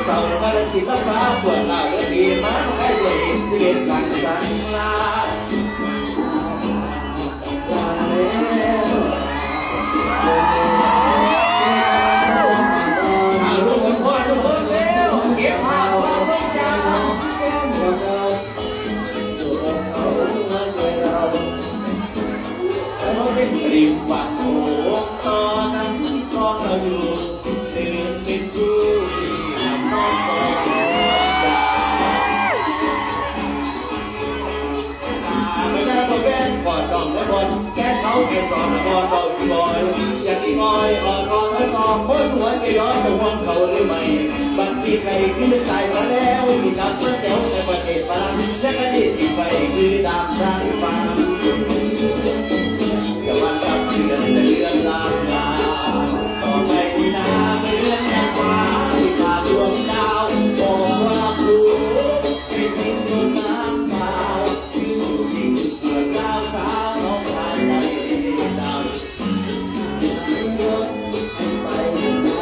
เสามาลสิฟ้าฟ้าปวดหน้าเลือดดีมาใกล้ตัวเองที่เรียนการสังลาลูกคนพ่อลูกคนเร็วเก็บผ้าพ่อต้องจ้าแต่เราเป็นริมวัดโอ้ตอนนั้นตอนเราอยู่ตื่นเป็นสู้ก่อนต้องและบอลแก้เขาเก็บก่อนบอลเบาอยู่บ่อยอยากที่งอยอ่อนอ่อนและกองพ้นหัวจะย้อนไปห่วงเขาหรือไม่บางทีใครขึ้นตายมาแล้วที่นับมาแถวในประเทศฝรั่งและกระดิ่งที่ไปคือดามช้างฟ้าจะวันกับเดือนแต่เดือนลางลาต่อไปที่นาไปเดือนยังฟ้าที่ขาดดวงดาวบอกว่ารู้ไม่ทิ้งดวงน้ำเปล่าชื่อจริงเกิดดาวสาวน้องชายไปดาวรถให้ไปนา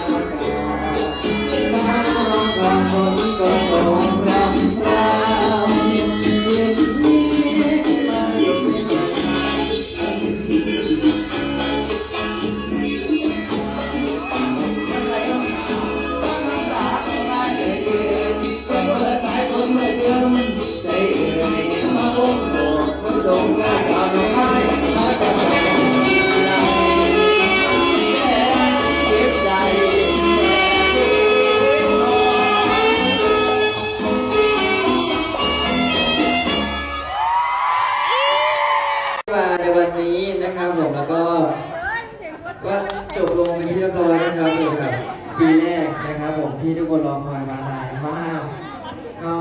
ฟ้าร้องกลางฝนก็ตกรำเศร้าเย็นนี้มาอยู่ในใจในวันนี้นะครับผมแล้วก็จบลงเป็นที่เรียบร้อยนะครับผมกับปีแรกนะครับผมที่ทุกคนรอคอยมานานมากก็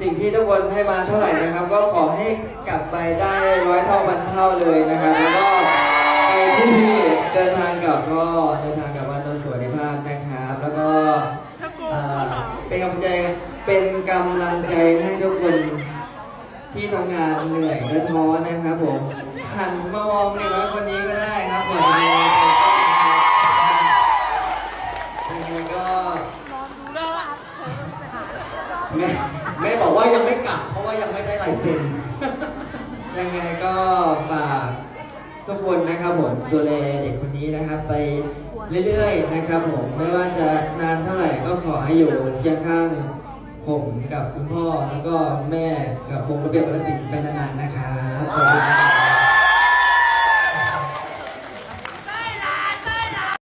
สิ่งที่ทุกคนให้มาเท่าไหร่นะครับ ก็ขอให้กลับไปได้100 เท่าพันเท่าเลยนะครับแล้วก็ใครที่เดินทางกลับก็เดินทางกลับบ้านโดยสวัสดิภาพนะครับแล้วก็เป็นกำลังใจให้ทุกคนที่ทำงานเหนื่อยและท้อนะครับผมหันมามองเด็กน้อยคนนี้ก็ได้ครับผมยังไงก็แม่บอกว่ายังไม่กลับเพราะว่ายังไม่ได้ลายเซ็นยังไงก็ฝากทุกคนนะครับผมดูแลเด็กคนนี้นะครับไปเรื่อยๆนะครับผมไม่ว่าจะนานเท่าไหร่ก็ขอให้อยู่เคียงข้างผมกับคุณพ่อแล้วก็แม่กับวงระเบียบวัฒนศิลป์ไปนานๆนะครับ